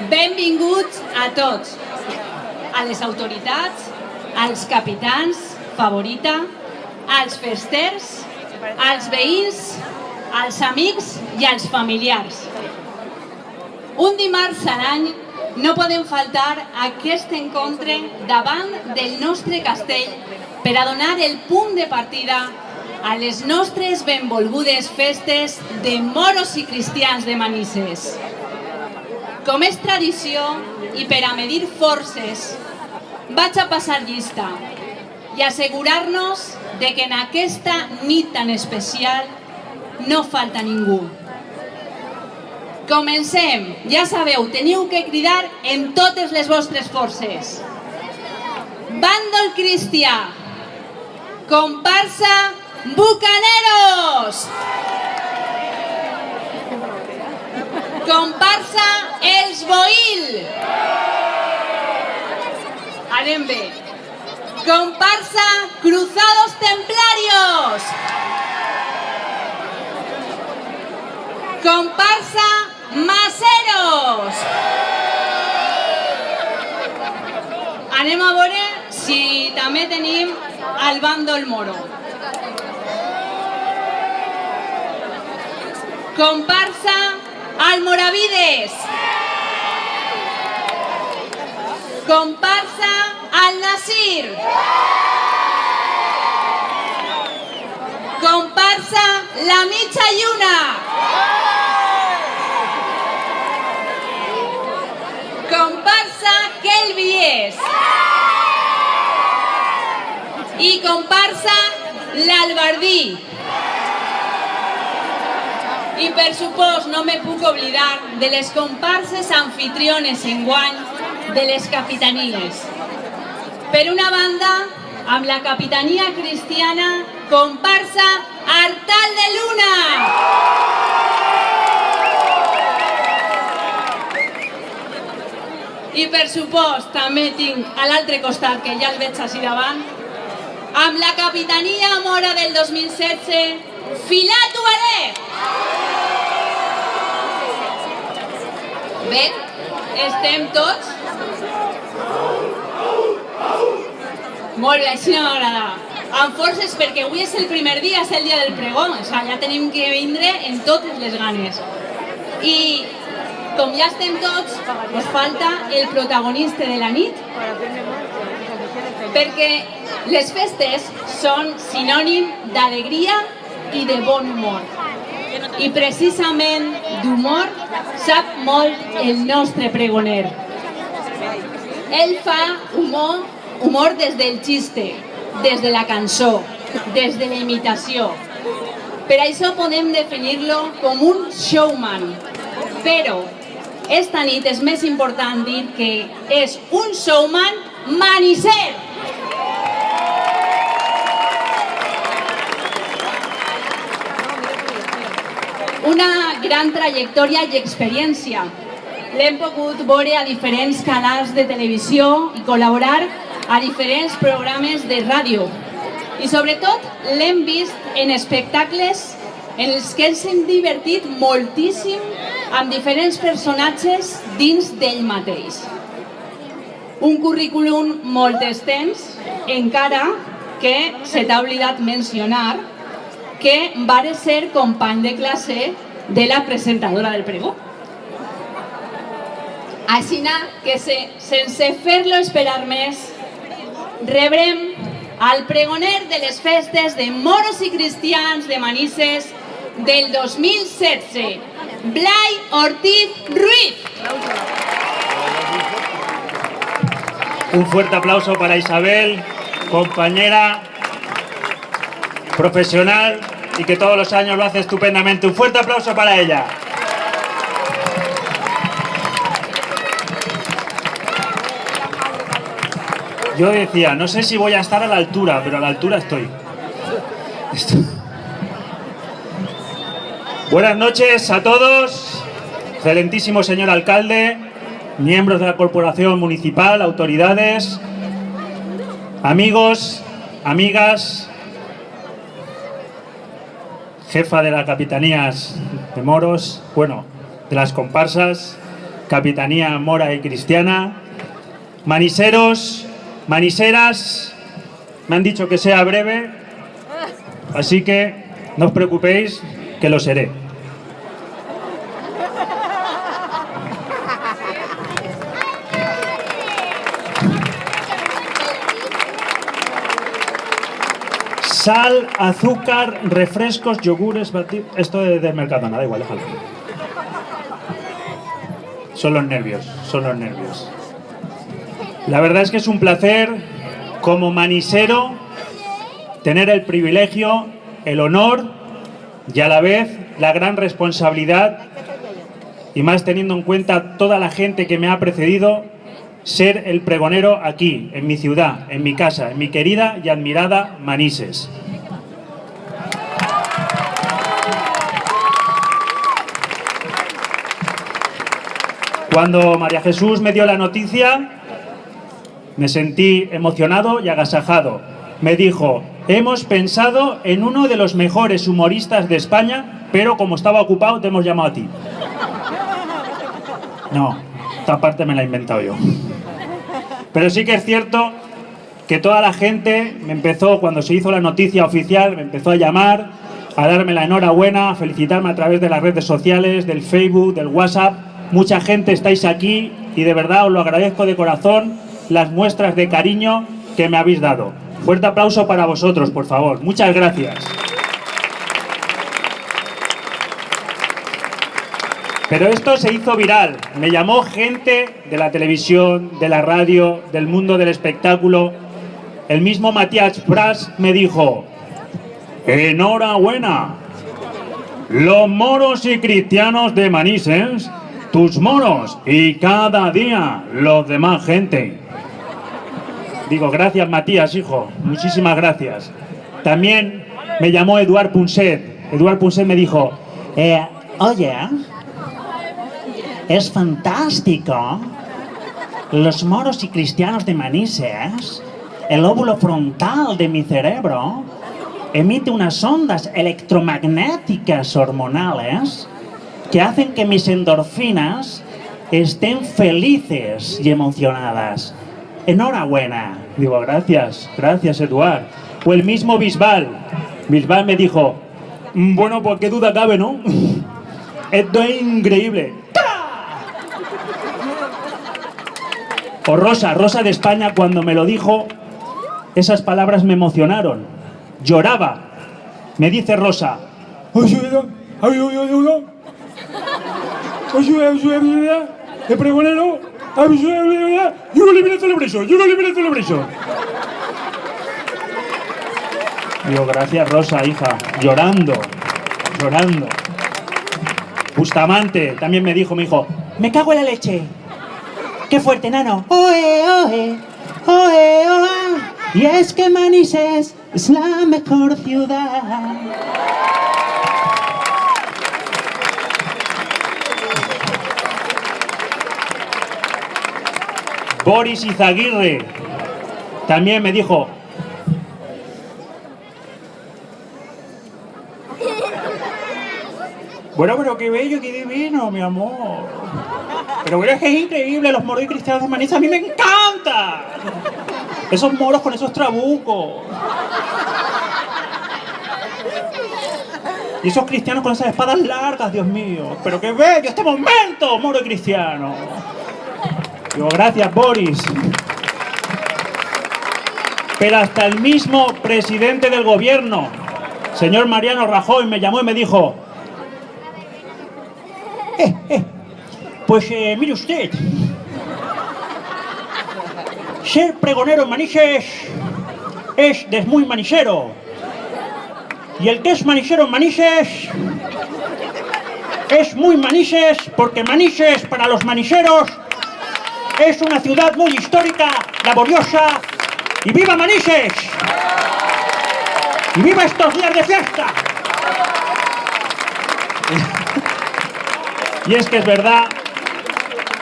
Benvinguts a tots, a les autoritats, als capitans, favorita, als festers, als veïns, als amics i als familiars. Un dimarts a l'any no podem faltar a aquest encontre davant del nostre castell per a donar el punt de partida a les nostres benvolgudes festes de moros i cristians de Manises. Com és tradició i per a medir forces, vaig a passar llista i assegurar-nos de que en aquesta nit tan especial no falta ningú. Comencem. Ja sabeu, teniu que cridar en totes les vostres forces. Bàndol cristià, comparsa Bucaneros, comparsa Els Boil, anem bé, comparsa Cruzados Templarios, comparsa Maseros. Anem a veure si també tenim el bàndol moro. Comparsa Almoravides, comparsa Al Nasir, comparsa La Mitja Lluna, comparsa Kelvies i comparsa l'Albardí. I per supost no me puc oblidar de les comparses anfitriones enguany de les capitanies. Per una banda, amb la capitania cristiana, comparsa Artal de Luna. I per supost també tinc a l'altre costat, que ja el veig així davant, amb la capitania mora del 2016, Filat Ubaret. Bé, estem tots? Molt bé, així no m'agrada. Amb forces, perquè avui és el primer dia, és el dia del pregó, o sigui, ja tenim que vindre en totes les ganes. I com ja estem tots, ens falta el protagonista de la nit, perquè les festes són sinònim d'alegria i de bon humor. I precisament d'humor sap molt el nostre pregoner. Ell fa humor des del xiste, des de la cançó, des de la imitació. Per això podem definir-lo com un showman. Però esta nit és més important dir que és un showman maniser. Una gran trajectòria i experiència. L'hem pogut veure a diferents canals de televisió i col·laborar a diferents programes de ràdio. I sobretot l'hem vist en espectacles en els que ens hem divertit moltíssim amb diferents personatges dins d'ell mateix. Un currículum molt extens, encara que se t'ha oblidat mencionar que va ser company de classe de la presentadora del pregó. Així que sense fer-lo esperar més, rebrem al pregoner de les festes de moros i cristians de Manises del 2016, Blai Ortiz Ruiz. Un fuerte aplauso para Isabel, compañera, profesional y que todos los años lo hace estupendamente. Un fuerte aplauso para ella. Yo decía, no sé si voy a estar a la altura, pero a la altura estoy. Buenas noches a todos, excelentísimo señor alcalde, miembros de la corporación municipal, autoridades, amigos, amigas, jefa de las capitanías de moros, bueno, de las comparsas, Capitanía Mora y Cristiana, maniseros, maniseras, me han dicho que sea breve, así que no os preocupéis, que lo seré. Sal, azúcar, refrescos, yogures, batidos... Esto es de Mercadona, da igual, déjalo. Son los nervios, son los nervios. La verdad es que es un placer, como manisero, tener el privilegio, el honor y a la vez la gran responsabilidad, y más teniendo en cuenta toda la gente que me ha precedido, ser el pregonero aquí, en mi ciudad, en mi casa, en mi querida y admirada Manises. Cuando María Jesús me dio la noticia, me sentí emocionado y agasajado. Me dijo: hemos pensado en uno de los mejores humoristas de España, pero como estaba ocupado te hemos llamado a ti. No, esta parte me la he inventado yo. Pero sí que es cierto que toda la gente me empezó, cuando se hizo la noticia oficial, me empezó a llamar, a darme la enhorabuena, a felicitarme a través de las redes sociales, del Facebook, del WhatsApp. Mucha gente estáis aquí y de verdad os lo agradezco de corazón, las muestras de cariño que me habéis dado. Fuerte aplauso para vosotros, por favor. Muchas gracias. Pero esto se hizo viral. Me llamó gente de la televisión, de la radio, del mundo del espectáculo. El mismo Matías Prats me dijo: enhorabuena, los moros y cristianos de Manises, tus moros, y cada día los demás gente. Digo, gracias Matías, hijo, muchísimas gracias. También me llamó Eduard Punset. Eduard Punset me dijo: oye, es fantástico. Los moros y cristianos de Manises, el óvulo frontal de mi cerebro emite unas ondas electromagnéticas hormonales que hacen que mis endorfinas estén felices y emocionadas. Enhorabuena. Digo, gracias, gracias Eduard. O el mismo Bisbal. Bisbal me dijo: bueno, pues qué duda cabe, ¿no? Esto es increíble. O Rosa, Rosa de España, cuando me lo dijo, esas palabras me emocionaron. Lloraba. Me dice Rosa: el pregonero, yo no le celebration. Digo, gracias Rosa, hija. Llorando, llorando. Bustamante también me dijo, me cago en la leche. ¡Qué fuerte, nano! ¡Oe, oe! ¡Oe, oe! Y es que Manises es la mejor ciudad. Boris Izaguirre también me dijo: bueno, pero qué bello, qué divino, mi amor. Pero bueno, es que es increíble, los moros y cristianos de Manises, a mí me encanta. Esos moros con esos trabucos. Y esos cristianos con esas espadas largas, Dios mío. Pero qué bello este momento, moro y cristiano. Digo, gracias, Boris. Pero hasta el mismo presidente del gobierno, señor Mariano Rajoy, me llamó y me dijo: pues mire usted, ser pregonero en Manises es de muy manisero. Y el que es manisero en Manises es muy Manises, porque Manises para los maniseros es una ciudad muy histórica, laboriosa. ¡Y viva Manises! ¡Y viva estos días de fiesta! Y es que es verdad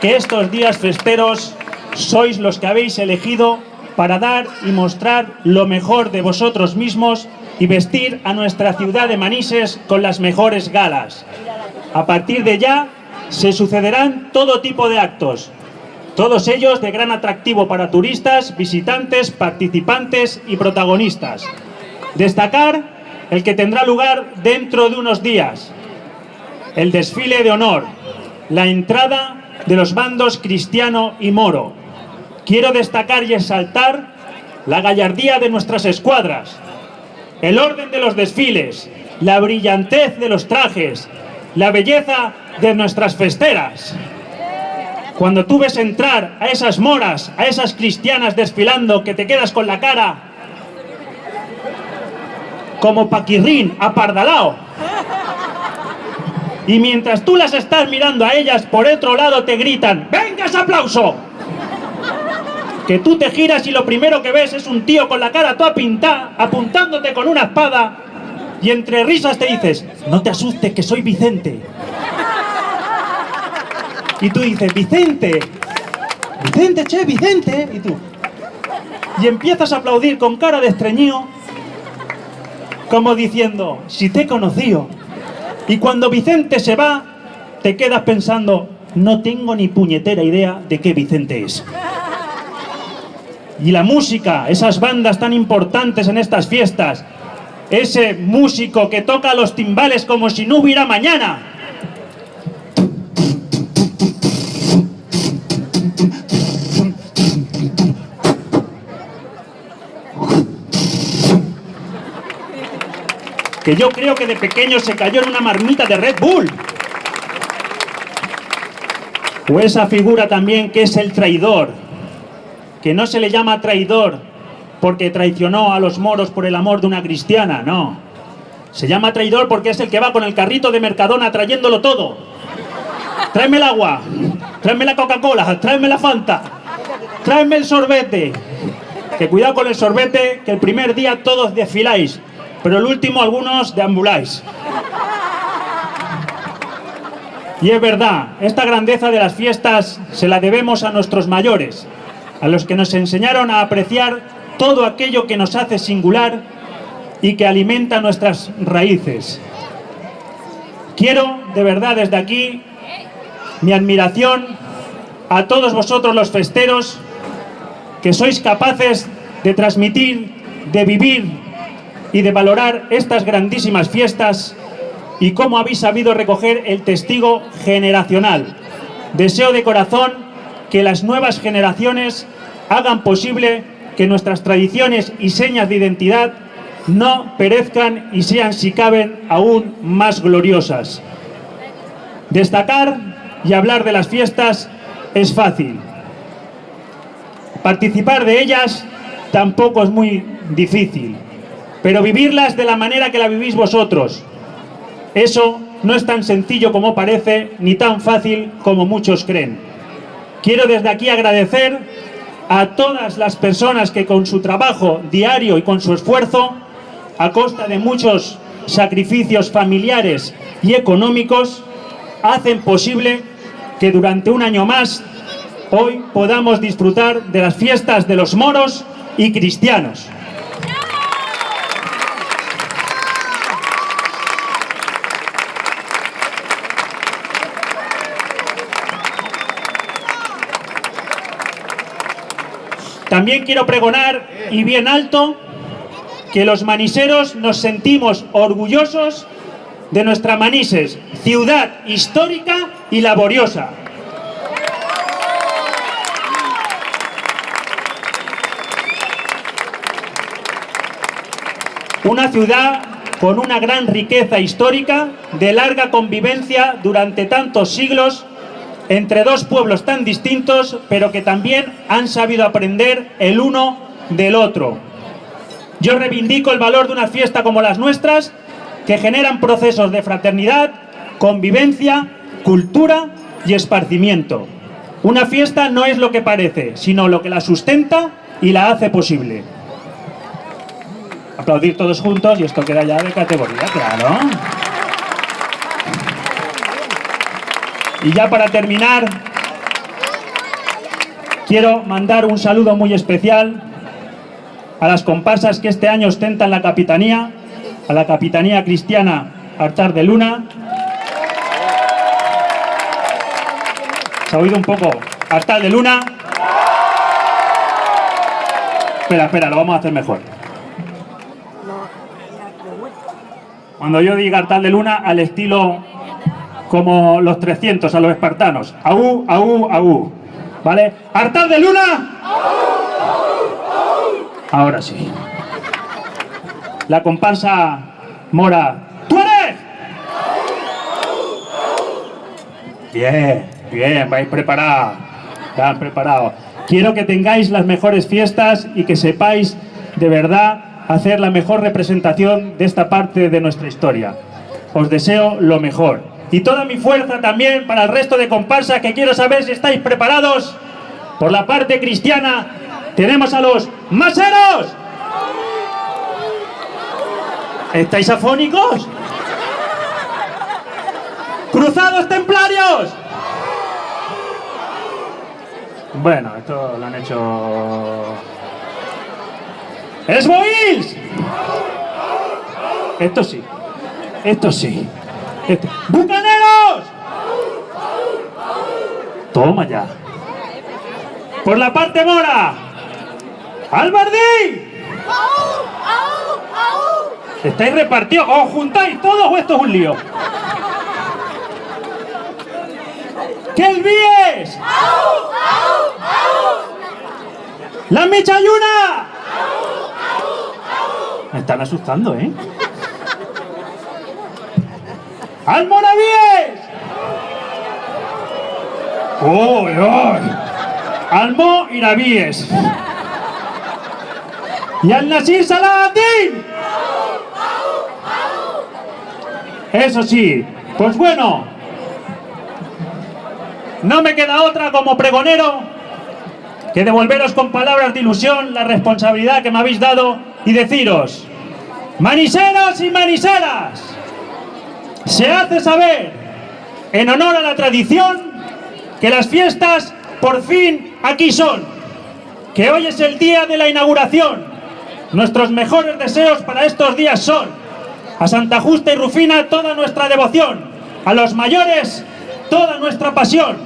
que estos días festeros sois los que habéis elegido para dar y mostrar lo mejor de vosotros mismos y vestir a nuestra ciudad de Manises con las mejores galas. A partir de ya se sucederán todo tipo de actos, todos ellos de gran atractivo para turistas, visitantes, participantes y protagonistas. Destacar el que tendrá lugar dentro de unos días, el desfile de honor, la entrada de los bandos cristiano y moro. Quiero destacar y exaltar la gallardía de nuestras escuadras, el orden de los desfiles, la brillantez de los trajes, la belleza de nuestras festeras. Cuando tú ves entrar a esas moras, a esas cristianas desfilando, que te quedas con la cara como paquirrín, apardalao. Y mientras tú las estás mirando a ellas, por otro lado te gritan: ¡venga ese aplauso! Que tú te giras y lo primero que ves es un tío con la cara toda pintada, apuntándote con una espada, y entre risas te dices: no te asustes, que soy Vicente. Y tú dices: Vicente, Vicente, che, Vicente. Y tú, y empiezas a aplaudir con cara de estreñido, como diciendo: si te he conocido. Y cuando Vicente se va, te quedas pensando: no tengo ni puñetera idea de qué Vicente es. Y la música, esas bandas tan importantes en estas fiestas, ese músico que toca los timbales como si no hubiera mañana. Que yo creo que de pequeño se cayó en una marmita de Red Bull. O esa figura también que es el traidor, que no se le llama traidor porque traicionó a los moros por el amor de una cristiana, no. Se llama traidor porque es el que va con el carrito de Mercadona trayéndolo todo. Tráeme el agua, tráeme la Coca-Cola, tráeme la Fanta, tráeme el sorbete. Que cuidado con el sorbete, que el primer día todos desfiláis, pero el último algunos deambuláis. Y es verdad, esta grandeza de las fiestas se la debemos a nuestros mayores, a los que nos enseñaron a apreciar todo aquello que nos hace singular y que alimenta nuestras raíces. Quiero, de verdad, desde aquí, mi admiración a todos vosotros los festeros, que sois capaces de transmitir, de vivir y de valorar estas grandísimas fiestas, y cómo habéis sabido recoger el testigo generacional. Deseo de corazón que las nuevas generaciones hagan posible que nuestras tradiciones y señas de identidad no perezcan y sean, si caben, aún más gloriosas. Destacar y hablar de las fiestas es fácil. Participar de ellas tampoco es muy difícil, pero vivirlas de la manera que la vivís vosotros, eso no es tan sencillo como parece, ni tan fácil como muchos creen. Quiero desde aquí agradecer a todas las personas que con su trabajo diario y con su esfuerzo, a costa de muchos sacrificios familiares y económicos, hacen posible que durante un año más hoy podamos disfrutar de las fiestas de los moros y cristianos. También quiero pregonar, y bien alto, que los maniseros nos sentimos orgullosos de nuestra Manises, ciudad histórica y laboriosa. Una ciudad con una gran riqueza histórica, de larga convivencia durante tantos siglos, entre dos pueblos tan distintos, pero que también han sabido aprender el uno del otro. Yo reivindico el valor de una fiesta como las nuestras, que generan procesos de fraternidad, convivencia, cultura y esparcimiento. Una fiesta no es lo que parece, sino lo que la sustenta y la hace posible. Aplaudir todos juntos y esto queda ya de categoría, claro. Y ya para terminar, quiero mandar un saludo muy especial a las comparsas que este año ostentan la capitanía, a la Capitanía Cristiana Altar de Luna, ¿Se ha oído un poco? Altar de luna. Espera, lo vamos a hacer mejor. Cuando yo diga altar de luna, al estilo como los 300 a los espartanos. Aú, aú, aú. ¿Vale? ¡Altar de luna! Ahora sí. La comparsa mora. ¡Tú eres! Bien, vais preparados. Están preparados. Quiero que tengáis las mejores fiestas y que sepáis de verdad hacer la mejor representación de esta parte de nuestra historia. Os deseo lo mejor. Y toda mi fuerza también para el resto de comparsas, que quiero saber si estáis preparados. Por la parte cristiana tenemos a los maseros. ¿Estáis afónicos? ¡Cruzados templarios! Bueno, esto lo han hecho... ¡Esboils! Esto sí. ¡Bucaneros! Toma ya. Por la parte mora. ¡Albardí! ¿Estáis repartidos? ¿Os juntáis todos o esto es un lío? ¡Que el Vies! ¡La Michayuna! Me están asustando, ¿eh? ¡Al Moravies! ¡Uy! ¡Al Iravíes! ¡Y al Nasir Saladín! Eso sí, pues bueno, no me queda otra como pregonero que devolveros con palabras de ilusión la responsabilidad que me habéis dado y deciros: maniseros y maniseras, se hace saber, en honor a la tradición, que las fiestas por fin aquí son, que hoy es el día de la inauguración. Nuestros mejores deseos para estos días son: a Santa Justa y Rufina toda nuestra devoción, a los mayores toda nuestra pasión,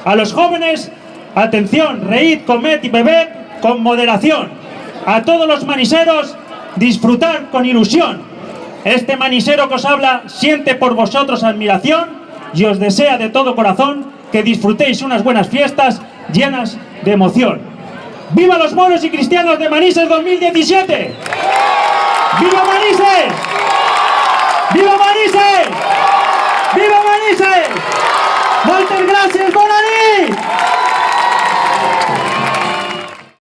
a los jóvenes, atención, reíd, comed y bebed con moderación, a todos los maniseros, disfrutar con ilusión. Este manisero que os habla siente por vosotros admiración y os desea de todo corazón que disfrutéis unas buenas fiestas llenas de emoción. ¡Viva los moros y cristianos de Manises 2017! ¡Viva Manises! ¡Viva Manises! ¡Viva Manises! ¡Moltes gràcies, bona nit!